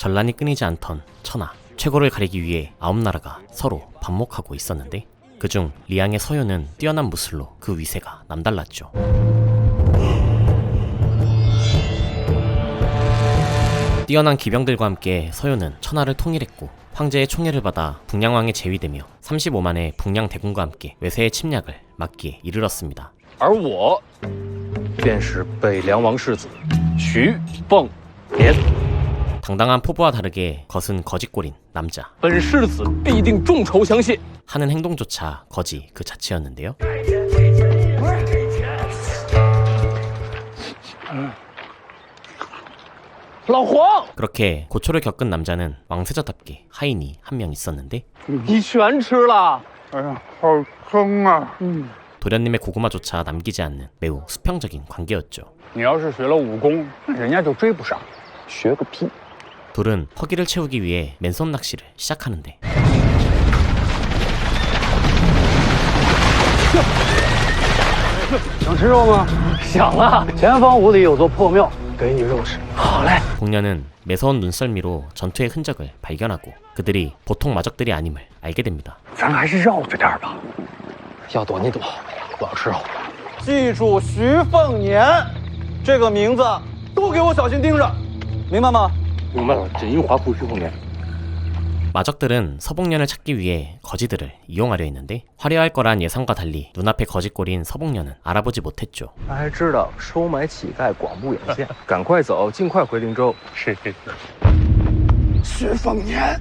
전란이 끊이지 않던 천하, 최고를 가리기 위해 9나라가 서로 반목하고 있었는데 그중 리양의 서요는 뛰어난 무술로 그 위세가 남달랐죠. 뛰어난 기병들과 함께 서요는 천하를 통일했고 황제의 총애를 받아 북량왕에 제위되며 35만의 북량 대군과 함께 외세의 침략을 막기에 이르렀습니다. 而我便是北凉王世子徐凤年。 당당한 포부와 다르게 겉은 거짓골인 남자. 本世子必定重酬相谢。 하는 행동조차 거지 그 자체였는데요. 그렇게 고초를 겪은 남자는 왕세자답게 하인이 한 명 있었는데 你全吃了？ 도련님의 고구마조차 남기지 않는 매우 수평적인 관계였죠. 你要是学了武功，人家就追不上。学个屁！ 둘은 허기를 채우기 위해 맨손 낚시를 시작하는데想吃肉吗？想了，前方屋里有座破庙，给你肉吃。好嘞。 공녀는 매서운 눈썰미로 전투의 흔적을 발견하고 그들이 보통 마적들이 아님을 알게 됩니다. 咱还是绕着点吧。要躲你躲，我要吃肉。记住徐凤年这个名字，都给我小心盯着，明白吗？明白了，锦衣华服徐凤年。 마적들은 서복년을 찾기 위해 거지들을 이용하려 했는데 화려할 거란 예상과 달리 눈앞에 거짓골인 서복년은 알아보지 못했죠. 他还知道收买乞丐广布眼线，赶快走，尽快回灵州。是是是。徐凤年，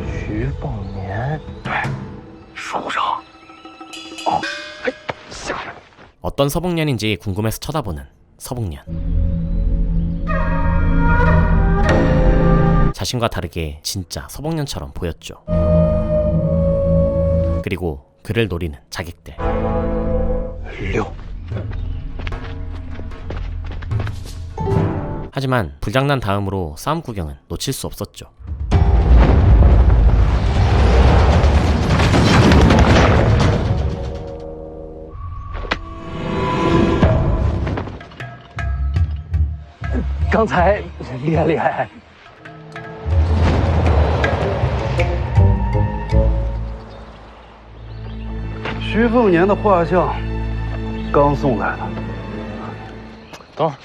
徐凤年，对，书上。哦，嘿，下来。 어떤 서복년인지 궁금해서 쳐다보는 서복년. 자신과 다르게 진짜 서복년처럼 보였죠. 그리고 그를 노리는 자객들. 六。 하지만 불장난 다음으로 싸움 구경은 놓칠 수 없었죠.刚才厉害厉害。 徐凤年的画像刚送来的。等会儿，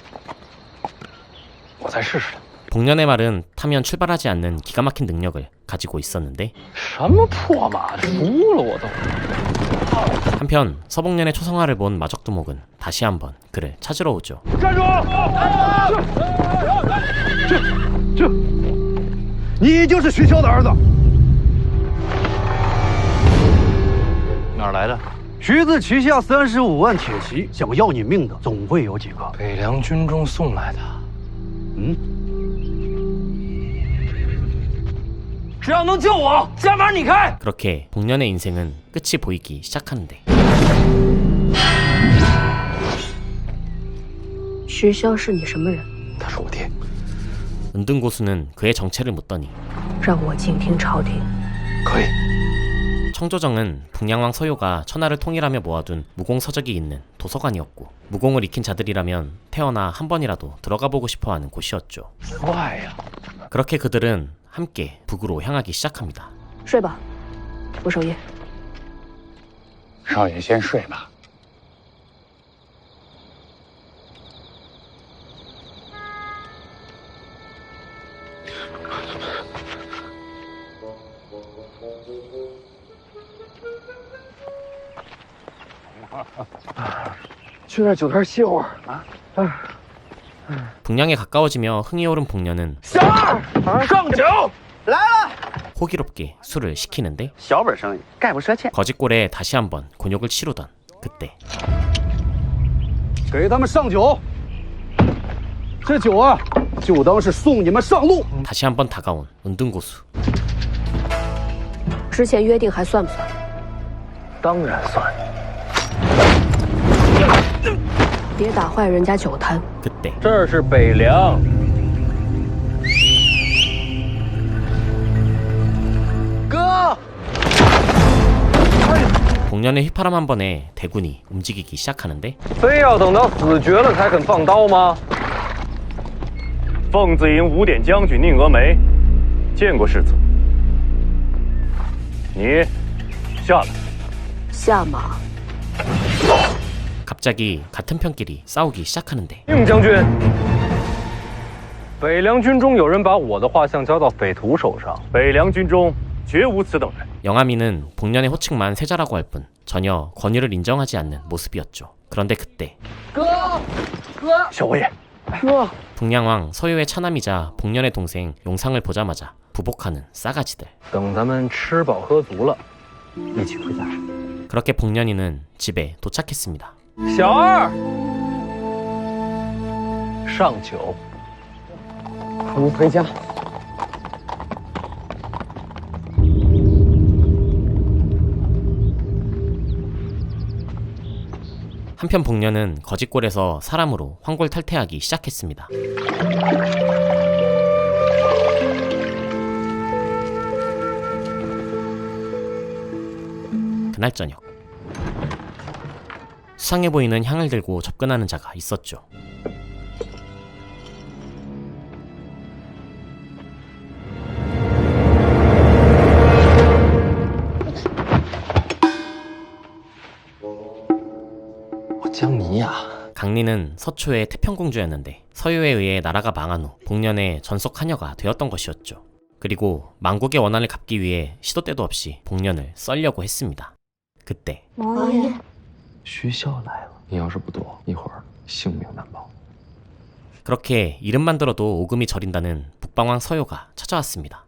我再试试。 복년의 말은 타면 출발하지 않는 기가 막힌 능력을 가지고 있었는데 什么破马输了我都。 한편 서복년의 초성화를 본 마적두목은 다시 한번 그를 찾으러 오죠. 站住！这，你就是徐骁的儿子。 哪儿来的？徐子旗下35万铁骑，想要你命的总会有几个。北凉军中送来的。嗯，只要能救我，家门你开。 그렇게 복년의 인생은 끝이 보이기 시작하는데 徐骁是你什么人？他是我爹。 은둔고수는 그의 정체를 묻더니 让我静听朝廷。可以。 청조정은 북량왕 서요가 천하를 통일하며 모아둔 무공서적이 있는 도서관이었고 무공을 익힌 자들이라면 태어나 한 번이라도 들어가보고 싶어하는 곳이었죠. 坏呀！ 그렇게 그들은 함께 북으로 향하기 시작합니다. 睡吧，不守夜。少爷先睡吧。去那酒摊歇会儿啊。 북량에 가까워지며 흥이 오른 복년은 小二，上酒。 호기롭게 술을 시키는데 小本生意，概不赊欠。 거짓골에 다시 한번 곤욕을 치르던 그때 给他们上酒。这酒啊，就当是送你们上路。 다시 한번 다가온 은둔고수. 之前约定还算不算？当然算。别打坏人家酒摊。 그때 这儿是北凉。哥。 복년의 휘파람 한 번에 대군이 움직이기 시작하는데 非要等到死绝了才肯放刀吗？奉子营5点将军宁峨眉见过世子。你下来。 下马。 갑자기 같은 편끼리 싸우기 시작하는데 宁将军，北凉军中有人把我的画像交到匪徒手上，北凉军中绝无此等人。 영암이는 복년의 호칭만 세자라고 할 뿐 전혀 권위를 인정하지 않는 모습이었죠. 그런데 그때 小王爷， 북량왕 서유의 차남이자 복년의 동생 용상을 보자마자 부복하는 싸가지들. 等咱们吃饱喝足了，一起回家。 그렇게 복년이는 집에 도착했습니다. 小二，上酒。我们回家。 한편 복년은 거짓골에서 사람으로 황골탈퇴하기 시작했습니다. 그날 저녁 수상해 보이는 향을 들고 접근하는 자가 있었죠. 강리는 서초의 태평공주였는데 서유에 의해 나라가 망한 후 복년의 전속 하녀가 되었던 것이었죠. 그리고 망국의 원한을 갚기 위해 시도 때도 없이 복년을 썰려고 했습니다. 그때 王爷，徐骁来了，你要是不躲，一会儿性命难保。 그렇게 이름만 들어도 오금이 저린다는 북방왕 서유가 찾아왔습니다.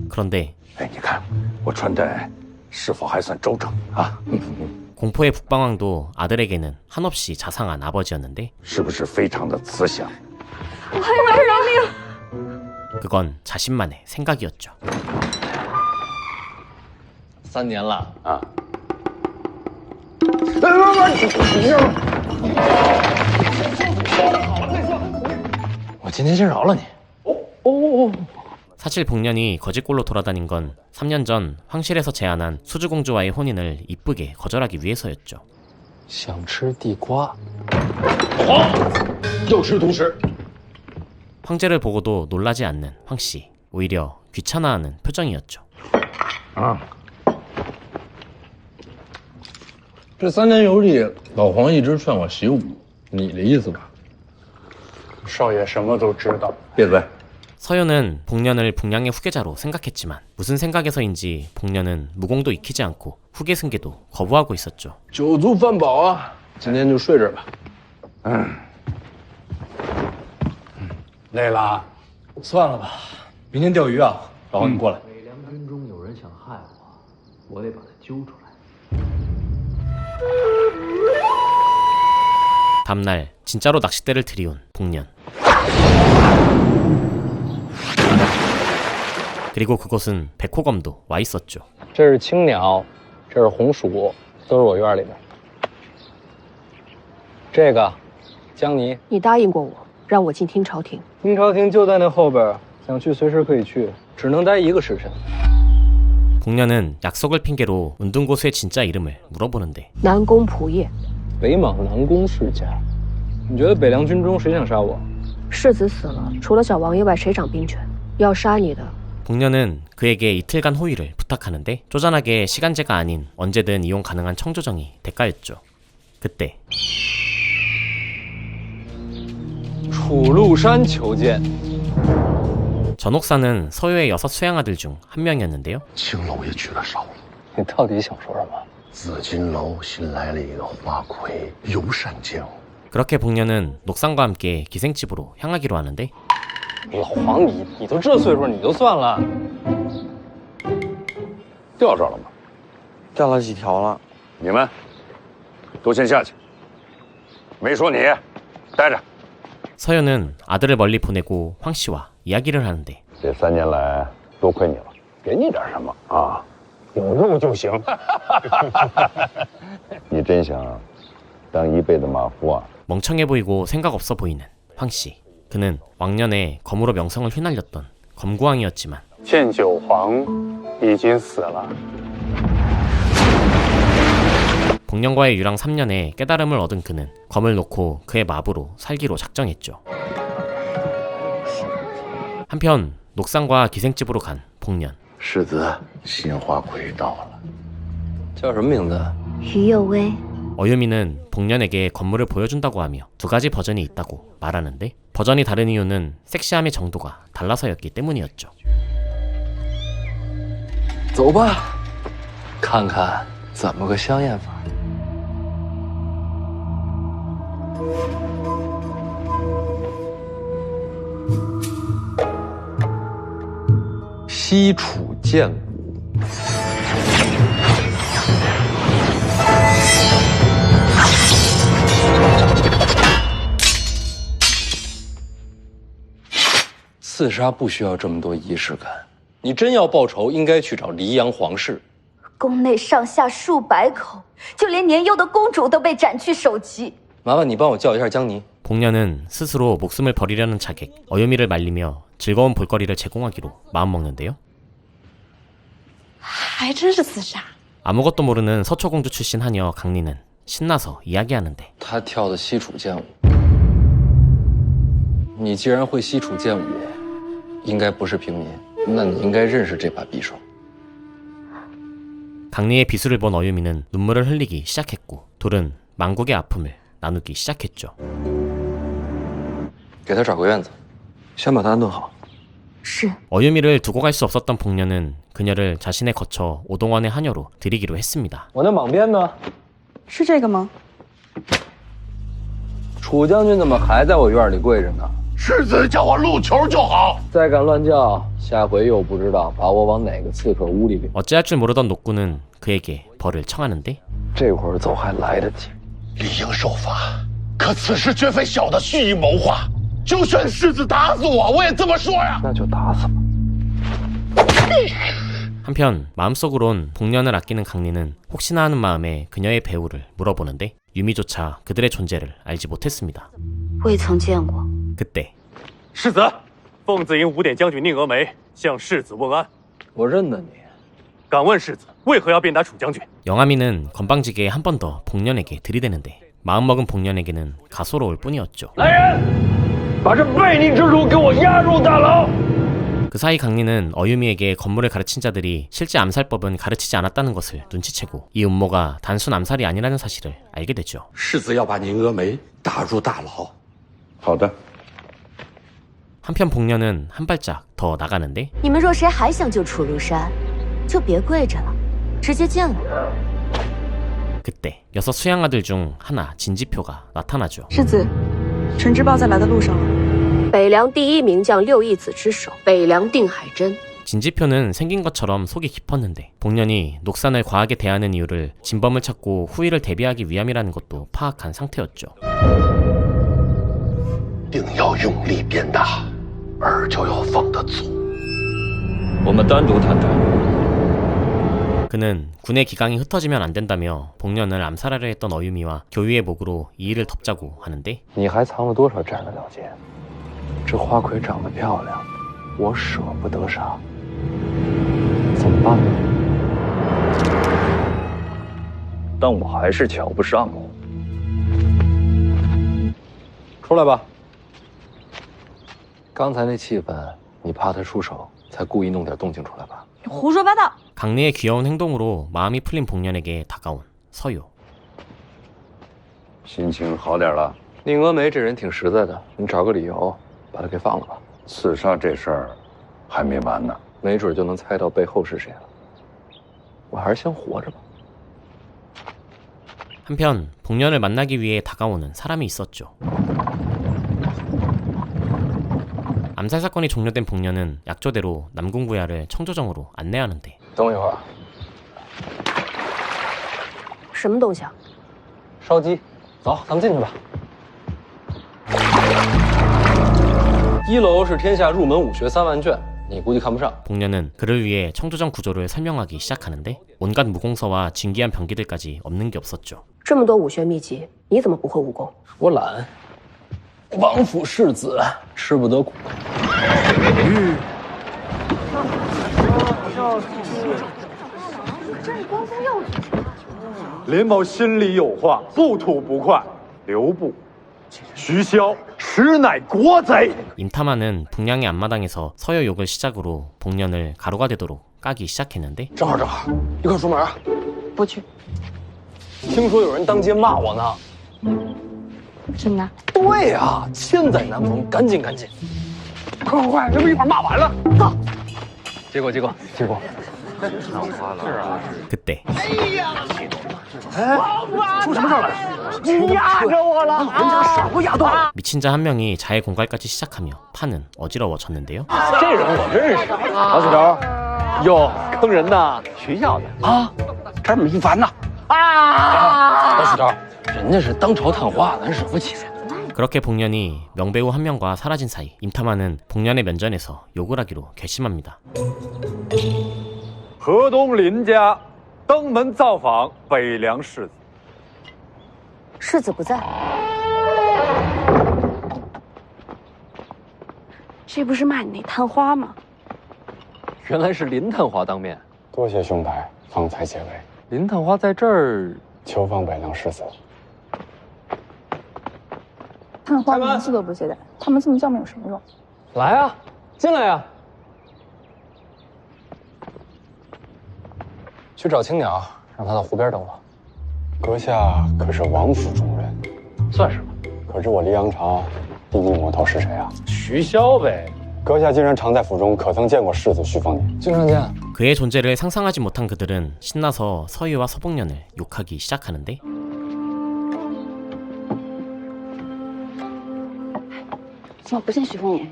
그런데 哎，你看我穿戴是否还算周正啊？ 공포의 북방왕도 아들에게는 한없이 자상한 아버지였는데 是不是非常的慈祥？ 그건 자신만의 생각이었죠. 3年了啊！我今天先饶了你。 사실 복년이 거짓골로 돌아다닌 건 3년 전 황실에서 제안한 수주공주와의 혼인을 이쁘게 거절하기 위해서였죠. 想吃地瓜，又吃独食。 황제를 보고도 놀라지 않는 황씨, 오히려 귀찮아하는 표정이었죠. 这3年游历，老黄一直劝我习武，你的意思吧？少爷什么都知道。闭嘴！ 서유는 복년을 북량의 후계자로 생각했지만 무슨 생각에서인지 복년은 무공도 익히지 않고 후계 승계도 거부하고 있었죠. 酒足饭饱啊，今天就睡这儿吧。累了，算了吧，明天钓鱼啊，老黄你过来。北凉军中有人想害我，我得把他揪出来。 다음날 진짜로 낚싯대를 들이온 복년. 그리고 그곳은 백호검도 와 있었죠. 这是青鸟，这是红薯，都是我院里的。这个，江泥，你答应过我，让我进听朝廷。听朝廷就在那后边，想去随时可以去，只能待1个时辰。 복년은 약속을 핑계로 운둔고수의 진짜 이름을 물어보는데 南宫仆夜，北莽南宫世家，你觉得北凉军中谁想杀我？世子死了，除了小王爷外，谁掌兵权？要杀你的， 복년은 그에게 이틀간 호의를 부탁하는데 쪼잔하게 시간제가 아닌 언제든 이용 가능한 청조정이 대가였죠. 그때 楚禄山求见。 전옥사는 서유의 6 수양아들 중 한 명이었는데요. 青楼也娶了少了，你到底想说什么？紫金楼新来了一个花魁，尤善娇。 그렇게 복년은 녹상과 함께 기생집으로 향하기로 하는데 老黄，你都这岁数，你就算了。钓着了吗？钓了几条了？你们都先下去。没说你，待着。 서유는 아들을 멀리 보내고 황씨와 이야기를 하는데 这3年来多亏你了，给你点什么啊？有肉就行。你真想当一辈子马夫啊？ 멍청해 보이고 생각 없어 보이는 황씨. 그는 왕년에 검으로 명성을 휘날렸던 검구왕이었지만 建九皇已经死了。 복년과의 유랑 3년에 깨달음을 얻은 그는 검을 놓고 그의 마부로 살기로 작정했죠. 한편 녹상과 기생집으로 간 복년. 世子，新花魁到了。叫什么名字？于右威， 어유미는 복년에게 건물을 보여준다고 하며 2가지 버전이 있다고 말하는데 버전이 다른 이유는 섹시함의 정도가 달라서였기 때문이었죠. 走吧，看看怎么个香艳法。西楚剑骨。 刺杀不需要这么多仪式感，你真要报仇，应该去找黎阳皇室。宫内上下数百口，就连年幼的公主都被斩去首级。麻烦你帮我叫一下江泥。 복년은 스스로 목숨을 버리려는 자객 어유미를 말리며 즐거운 볼거리를 제공하기로 마음먹는데요. 还真是刺杀。 아무것도 모르는 서초공주 출신 하녀 강리는 신나서 이야기하는데 他跳的西楚剑舞，你既然会西楚剑舞，应该不是平民，那你应该认识这把匕首。 강리의 비수를 본 어유미는 눈물을 흘리기 시작했고 둘은 망국의 아픔을 나누기 시작했죠. 给他找个院子，先把他安顿好。是。 어유미를 두고 갈 수 없었던 복년은 그녀를 자신의 거처 오동원의 하녀로 들이기로 했습니다. 我那蟒鞭呢？是这个吗？楚将军怎么还在我院里跪着呢？世子叫我入球就好。再敢乱叫，下回又不知道把我往哪个刺客屋里给。 어찌할 줄 모르던 녹군은 그에게 벌을 청하는데 这会儿走还来得及。理应受罚，可此事绝非小的蓄意谋划。就算世子打死我，我也这么说呀。那就打死吧。 한편 마음속으론 복년을 아끼는 강리는 혹시나 하는 마음에 그녀의 배우를 물어보는데 유미조차 그들의 존재를 알지 못했습니다. 未曾见过。 그때 世子，凤子营5点将军宁峨眉向世子问安。我认得你。敢问世子为何要鞭打楚将军？ 영암이는 건방지게 한 번 더 복년에게 들이대는데 마음먹은 복년에게는 가소로울 뿐이었죠. 来人，把这悖逆之主给我押入大牢。 그 사이 강리는 어유미에게 건물을 가르친 자들이 실제 암살법은 가르치지 않았다는 것을 눈치채고 이 음모가 단순 암살이 아니라는 사실을 알게 되죠. 世子要把宁峨眉打入大牢。好的。 한편 복년은 한 발짝 더 나가는데 你们若谁还想救楚庐山，就别跪着了，直接进来。 그때 6 수양아들 중 하나 진지표가 나타나죠. 世子，陈知报在来的路上了。 北凉第一名将六义子之首北凉定海真。 진지표는 생긴 것처럼 속이 깊었는데 복년이 녹산을 과하게 대하는 이유를 진범을 찾고 후위를 대비하기 위함이라는 것도 파악한 상태였죠. 定要用力鞭打，而就要放得足。我们单独谈谈。 그는 군의 기강이 흩어지면 안 된다며 복년을 암살하려 했던 어유미와 교유의 목으로 이 일을 덮자고 하는데 你还藏了多少战略了结？这花魁长得漂亮，我舍不得杀，怎么办呢？但我还是瞧不上我。出来吧。刚才那气氛，你怕他出手，才故意弄点动静出来吧？ 你胡说八道！ 강리의 귀여운 행동으로 마음이 풀린 복년에게 다가온 서유. 心情好点了？宁峨眉这人挺实在的，你找个理由把他给放了吧。刺杀这事儿还没完呢，没准就能猜到背后是谁了。我还是先活着吧。 한편 복년을 만나기 위해 다가오는 사람이 있었죠. 암살 사건이 종료된 복년은 약조대로 남궁부야를 청조정으로 안내하는데 等我一会儿。什么东西啊？烧鸡，走，咱们进去吧。1楼是天下入门武学3万卷，你估计看不上。 복년은 그를 위해 청조정 구조를 설명하기 시작하는데 온갖 무공서와 진기한 병기들까지 없는 게 없었죠. 这么多武学秘籍，你怎么不会武功？我懒。王府世子吃不得苦。林某心里有话，不吐不快。刘部、徐骁实乃国贼。 임타만은 북량의 앞마당에서 서효 욕을 시작으로 복년을 가루가 되도록 까기 시작했는데 正好正好，一块儿出门啊！不去。听说有人当街骂我呢。真的？对呀，千载难逢，赶紧赶紧，快快快，这不一会儿骂完了？走。结果， 그때 미친 자 한 명이 자해 공갈까지 시작하며 판은 어지러워졌는데요. 这人我认识，老死头，哟，坑人呐，学校的啊，这米凡呐，老死头，人家是当朝探花，咱惹不起。 그렇게 복년이 명배우 한 명과 사라진 사이 임타만은 복년의 면전에서 욕을 하기로 결심합니다. 河东林家登门造访北凉世子，世子不在，这不是骂你那探花吗？原来是林探花当面，多谢兄台方才解围。林探花在这儿求访北凉世子。 探花名字都不记得，他们这么叫们有什么用？来啊，进来呀！去找青鸟，让他到湖边等我。阁下可是王府中人，算是吧。可知我黎阳城第一魔头是谁啊？徐骁呗。阁下竟然常在府中，可曾见过世子徐凤年？经常见。 그의 존재를 상상하지 못한 그들은 신나서 서유와 서복년을 욕하기 시작하는데 怎么不见许凤年？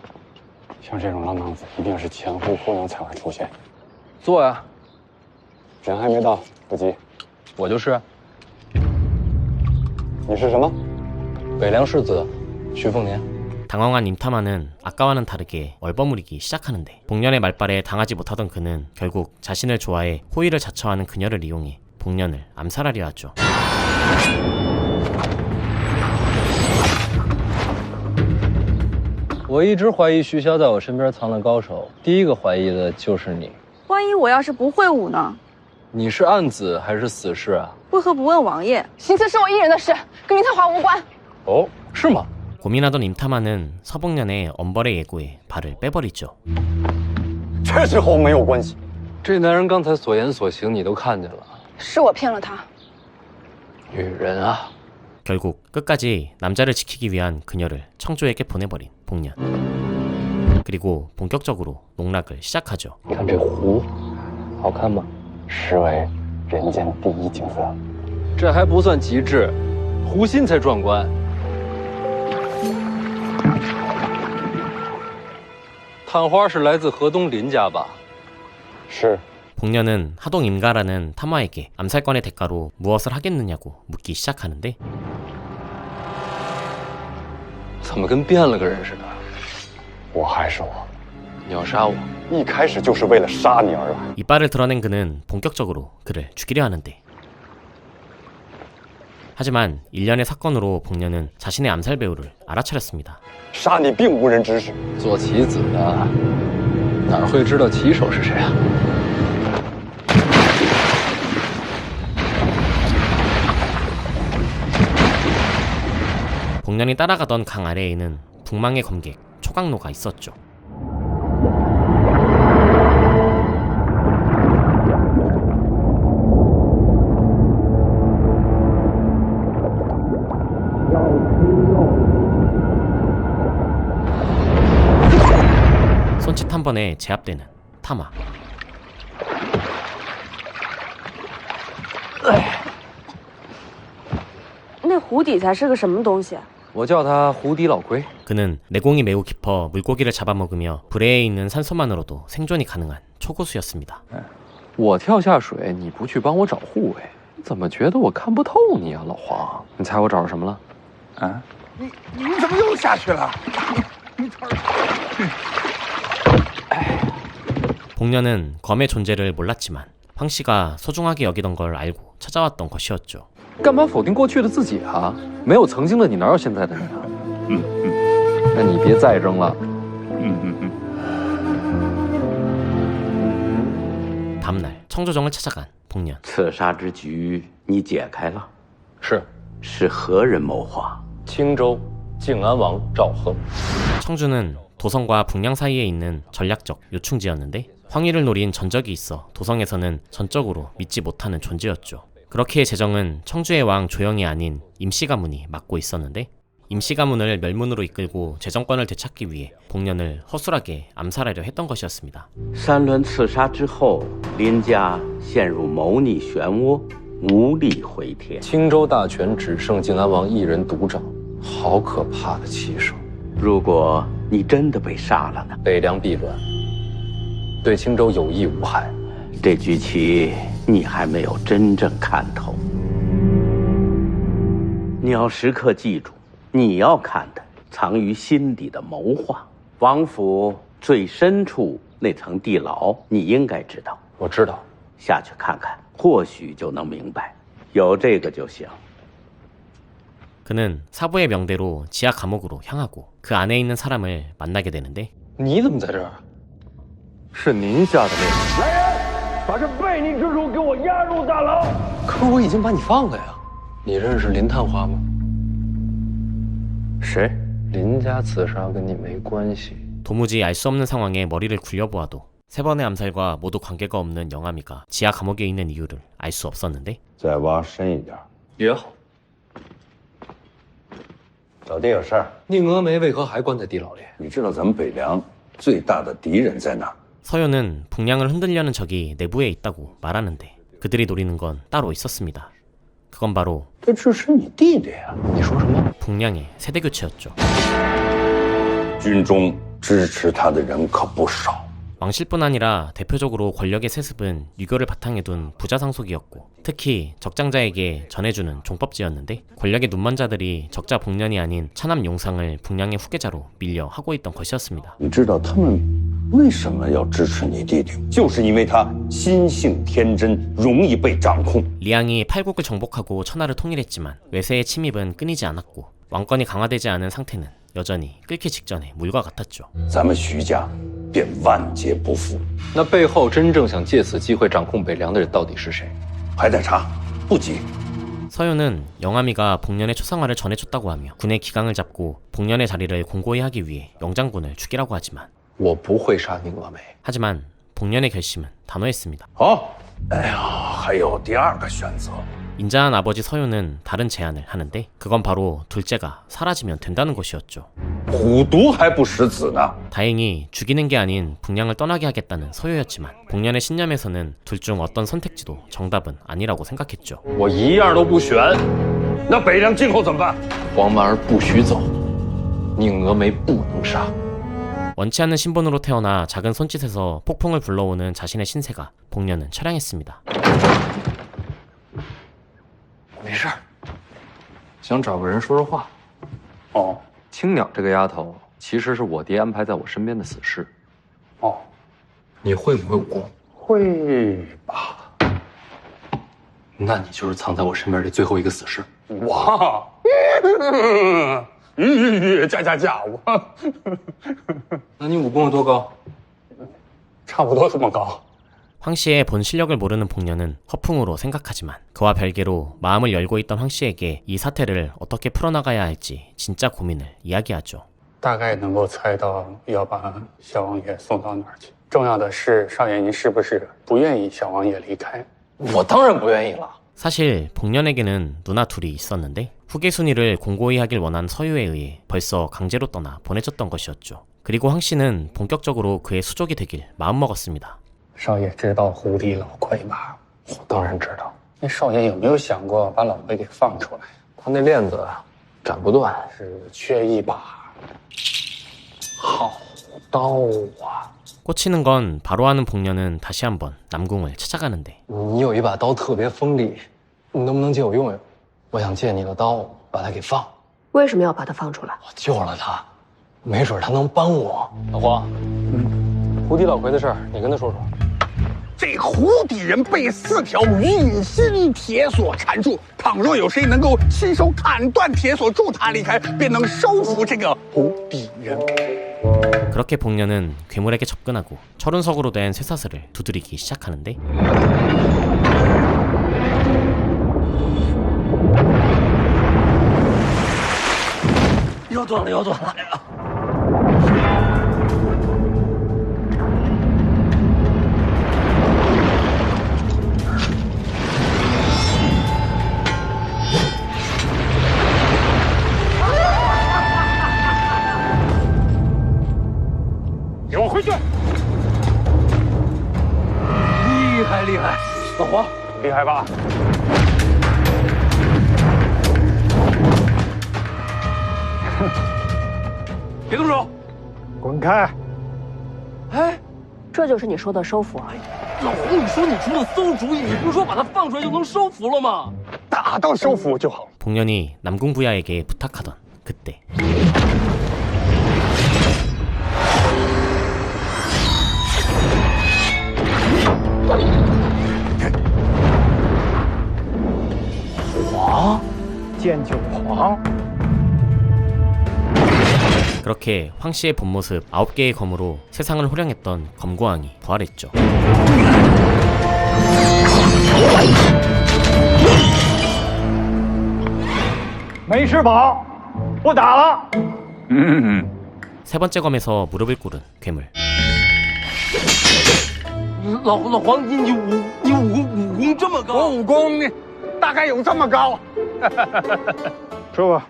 像这种浪荡子，一定是前呼后拥才会出现。坐呀，人还没到，不急。我就是。你是什么？北凉世子徐凤年。 당황한 임타만은 아까와는 다르게 얼버무리기 시작하는데 복년의 말발에 당하지 못하던 그는 결국 자신을 좋아해 호의를 자처하는 그녀를 이용해 복년을 암살하려 하죠. 我一直怀疑徐骁在我身边藏了高手，第一个怀疑的就是你。万一我要是不会武呢？你是暗子还是死士啊？为何不问王爷？行刺是我一人的事，跟林探花无关。哦，是吗？ 고민하던 임타만은 서복년의 엄벌의 예고에 발을 빼버리죠. 确实和我没有关系。这男人刚才所言所行你都看见了。是我骗了他。女人啊！ 결국 끝까지 남자를 지키기 위한 그녀를 청조에게 보내버린 복년. 그리고 본격적으로 농락을 시작하죠. 看这湖，好看吗？实为人间第一景色。这还不算极致，湖心才壮观。 探花是来自河东林家吧？是。 복년은 하동 임가라는 탐화에게 암살권의 대가로 무엇을 하겠느냐고 묻기 시작하는데 怎么跟变了个人似的？我还是我。你要杀我？一开始就是为了杀你而来。 이빨을 드러낸 그는 본격적으로 그를 죽이려 하는데 하지만 일련의 사건으로 복년은 자신의 암살 배우를 알아차렸습니다. 杀你并无人指使，做棋子的哪会知道棋手是谁啊？ 복년이 따라가던 강 아래에는 북망의 검객 초강로가 있었죠. 손짓 한 번에 제압되는 타마. 那湖底才是个什么东西？我叫他湖底老龟。 그는 내공이 매우 깊어 물고기를 잡아먹으며 불에에 있는 산소만으로도 생존이 가능한 초고수였습니다. 我跳下水，你不去帮我找护卫，怎么觉得我看不透你啊，老黄？你猜我找着什么了？啊？你怎么又下去了？你 복년은 검의 존재를 몰랐지만 황 씨가 소중하게 여기던 걸 알고 찾아왔던 것이었죠. 干嘛否定过去的自己啊？没有曾经的你，哪有现在的你啊？那你别再扔了。다음날 청조정을 찾아간 복년. 刺杀之局你解开了？是何人谋划？青州靖安王赵和。 청주는 도성과 북량 사이에 있는 전략적 요충지였는데 황희를 노린 전적이 있어 도성에서는 전적으로 믿지 못하는 존재였죠. 그렇게 재정은 청주의 왕 조영이 아닌 임시가문이 맡고 있었는데 임시가문을 멸문으로 이끌고 재정권을 되찾기 위해 복년을 허술하게 암살하려 했던 것이었습니다. 三轮刺杀之后，林家陷入谋逆漩涡，无力回天。青州大权只剩靖安王一人独掌，好可怕的气势。如果你真的被杀了呢？北凉必乱，对青州有益无害。这局棋你还没有真正看透。你要时刻记住，你要看的藏于心底的谋划。王府最深处那层地牢，你应该知道。我知道，下去看看，或许就能明白。有这个就行。 그는 사부의 명대로 지하 감옥으로 향하고 그 안에 있는 사람을 만나게 되는데 你怎么在这儿？是您下的命令。来人，把这悖逆之主给我押入大牢。可我已经把你放了呀。你认识林探花吗？谁？林家刺杀跟你没关系。 도무지 알 수 없는 상황에 머리를 굴려보아도 세 번의 암살과 모두 관계가 없는 영암이가 지하 감옥에 있는 이유를 알 수 없었는데 再挖深一点也好。老爹有事儿。宁峨眉为何还关在地牢里？你知道咱们北凉最大的敌人在哪儿？ 서효는 북량을 흔들려는 적이 내부에 있다고 말하는데 그들이 노리는 건 따로 있었습니다. 그건 바로 这支持你弟弟啊！你说什么？ 북량의 세대 교체였죠. 军中支持他的人可不少。 왕실뿐 아니라 대표적으로 권력의 세습은 유교를 바탕에 둔 부자 상속이었고 특히 적장자에게 전해주는 종법지였는데 권력의 눈먼 자들이 적자 복년이 아닌 차남 용상을 북량의 후계자로 밀려 하고 있던 것이었습니다. 你知道他们为什么要支持你弟弟？就是因为他心性天真，容易被掌控。 리양이 팔국을 정복하고 천하를 통일했지만 외세의 침입은 끊이지 않았고 왕권이 강화되지 않은 상태는 여전히 끓기 직전의 물과 같았죠. 咱们徐家便万劫不复。那背后真正想借此机会掌控北凉的人到底是谁？还在查，不急。 서효는 영암이가 복년의 초상화를 전해줬다고 하며 군의 기강을 잡고 복년의 자리를 공고히 하기 위해 영장군을 죽이라고 하지만 我不会杀宁峨眉。 하지만 복년의 결심은 단호했습니다. 好，哎呀，还有第二个选择。 인자한 아버지 서효는 다른 제안을 하는데 그건 바로 둘째가 사라지면 된다는 것이었죠. 虎毒还不食子呢。 다행히 죽이는 게 아닌 북량을 떠나게 하겠다는 서효였지만 복년의 신념에서는 둘 중 어떤 선택지도 정답은 아니라고 생각했죠. 我一样都不选。那北凉今后怎么办？黄蛮儿不许走，宁峨眉不能杀。 원치 않는 신분으로 태어나 작은 손짓에서 폭풍을 불러오는 자신의 신세가 복년은 처량했습니다. 没事儿，想找个人说说话。哦，青鸟这个丫头其实是我爹安排在我身边的死士。哦，你会不会武功？会吧？那你就是藏在我身边的最后一个死士。哇！加我。那你武功有多高？差不多这么高。 황 씨의 본 실력을 모르는 복년은 허풍으로 생각하지만 그와 별개로 마음을 열고 있던 황 씨에게 이 사태를 어떻게 풀어나가야 할지 진짜 고민을 이야기하죠. 大概能够猜到要把小王爷送到哪儿去。重要的是，少爷您是不是不愿意小王爷离开？我当然不愿意了。 사실 복년에게는 누나 둘이 있었는데 후계 순위를 공고히 하길 원한 서유에 의해 벌써 강제로 떠나 보내졌던 것이었죠. 그리고 황 씨는 본격적으로 그의 수족이 되길 마음먹었습니다. 少爷知道胡地老亏吧？我当然知道。那少爷有没有想过把老龟给放出来？他那链子斩不断，是缺一把好刀啊！ 꽂히는 건 바로 하는 복년은 다시 한번 남궁을 찾아가는데 你有一把刀特别锋利，你能不能借我用用？我想借你的刀把它给放。为什么要把他放出来？我救了他，没准他能帮我。老黄，胡地老魁的事儿，你跟他说说。 这胡地人被4条运心铁索缠住，倘若有谁能够亲手砍断铁索助他离开，便能收服这个胡地人。 그렇게 복년은 괴물에게 접근하고 철운석으로 된 쇠사슬을 두드리기 시작하는데 断了，腰断了。 给我回去！厉害厉害，老黄，厉害吧？别动手！滚开！哎，这就是你说的收服啊？老黄，你说你出了馊主意，你不是说把他放出来就能收服了吗？打到收服就好。 복년이 남궁부야에게 부탁하던 그때 황? 剑九皇? 그렇게 황씨의 본 모습 9개의 검으로 세상을 호령했던 검고왕이 부활했죠. 没吃饱，不打了。 세 번째 검에서 무릎을 꿇은 괴물. 老黄，你武功这么高？我武功呢，大概有这么高。师傅，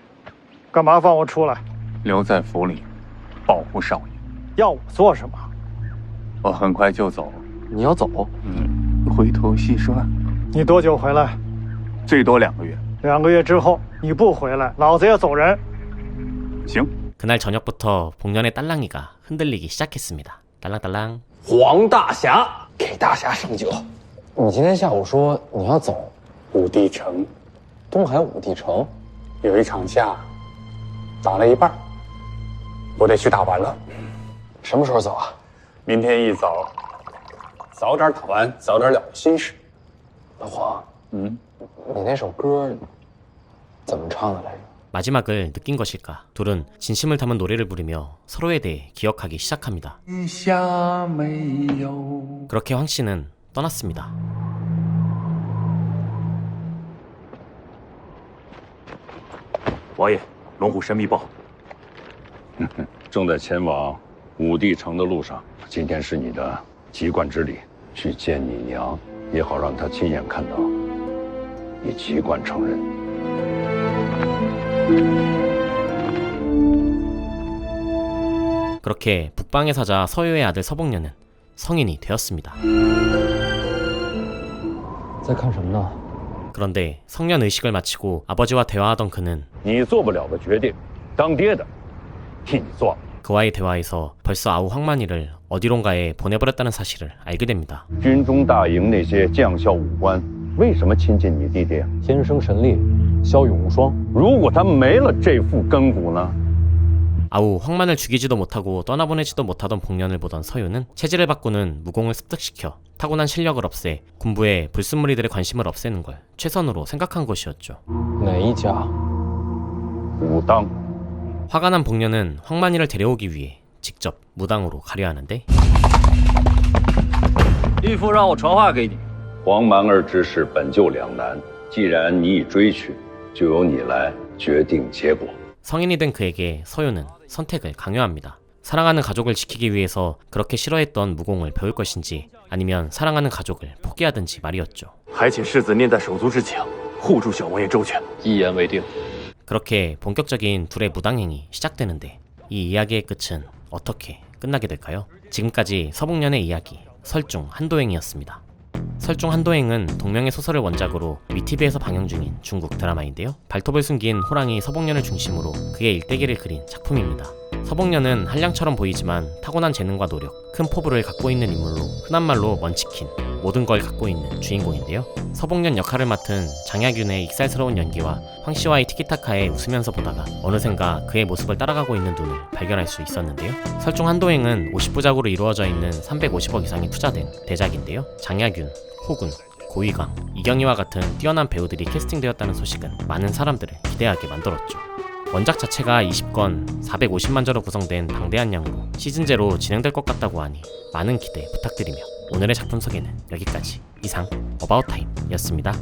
干嘛放我出来？留在府里，保护少爷。要我做什么？我很快就走。你要走？回头细说。你多久回来？最多2个月。 2个月之后你不回来，老子也走人。行。 그날 저녁부터 복년의 딸랑이가 흔들리기 시작했습니다. 딸랑딸랑. 黄大侠，给大侠盛酒。你今天下午说你要走武帝城，东海武帝城，有一场架，打了一半，我得去打完了。什么时候走啊？明天一早，早点打完，早点了心事。老黄，你那首歌怎么唱的来着？ 마지막을 느낀 것일까? 둘은 진심을 담은 노래를 부르며 서로에 대해 기억하기 시작합니다. 그렇게 황 씨는 떠났습니다. 왕爷，龙虎神密报，正在前往武帝城的路上。今天是你的籍贯之礼，去见你娘，也好让她亲眼看到你籍贯成人。 그렇게 북방의 사자 서유의 아들 서복년은 성인이 되었습니다. 그런데 성년 의식을 마치고 아버지와 대화하던 그는 그와의 대화에서 벌써 아우 황만이를 어디론가에 보내버렸다는 사실을 알게 됩니다. 军中大营那些将校武官为什么亲近你弟弟？天生神力，骁勇无双。如果他没了这副根骨呢？ 아우 황만을 죽이지도 못하고 떠나보내지도 못하던 복년을 보던 서유는 체질을 바꾸는 무공을 습득시켜 타고난 실력을 없애 군부의 불순무리들의 관심을 없애는 걸 최선으로 생각한 것이었죠. 무당. 화가 난 복년은 황만이를 데려오기 위해 직접 무당으로 가려 하는데 义父让我传话给你。黄蛮儿之事本就两难，既然你已追去，就由你来决定结果。 성인이 된 그에게 서유는 선택을 강요합니다. 사랑하는 가족을 지키기 위해서 그렇게 싫어했던 무공을 배울 것인지 아니면 사랑하는 가족을 포기하든지 말이었죠. 还请世子念在手足之情，护住小王爷周全。一言为定。 그렇게 본격적인 둘의 무당행이 시작되는데 이 이야기의 끝은 어떻게 끝나게 될까요? 지금까지 서복년의 이야기 설중 한도행이었습니다. 설중 한도행은 동명의 소설을 원작으로 위티비에서 방영 중인 중국 드라마인데요. 발톱을 숨긴 호랑이 서복년을 중심으로 그의 일대기를 그린 작품입니다. 서복년은 한량처럼 보이지만 타고난 재능과 노력, 큰 포부를 갖고 있는 인물로 흔한 말로 먼치킨, 모든 걸 갖고 있는 주인공인데요. 서복년 역할을 맡은 장약윤의 익살스러운 연기와 황씨와의 티키타카에 웃으면서 보다가 어느샌가 그의 모습을 따라가고 있는 눈을 발견할 수 있었는데요. 설중 한도행은 50부작으로 이루어져 있는 350억 이상이 투자된 대작인데요. 장약윤, 호군, 고위강, 이경희와 같은 뛰어난 배우들이 캐스팅되었다는 소식은 많은 사람들을 기대하게 만들었죠. 원작 자체가 20권 450만 자로 구성된 방대한 양으로 시즌제로 진행될 것 같다고 하니 많은 기대 부탁드리며 오늘의 작품 소개는 여기까지. 이상 어바웃타임이었습니다.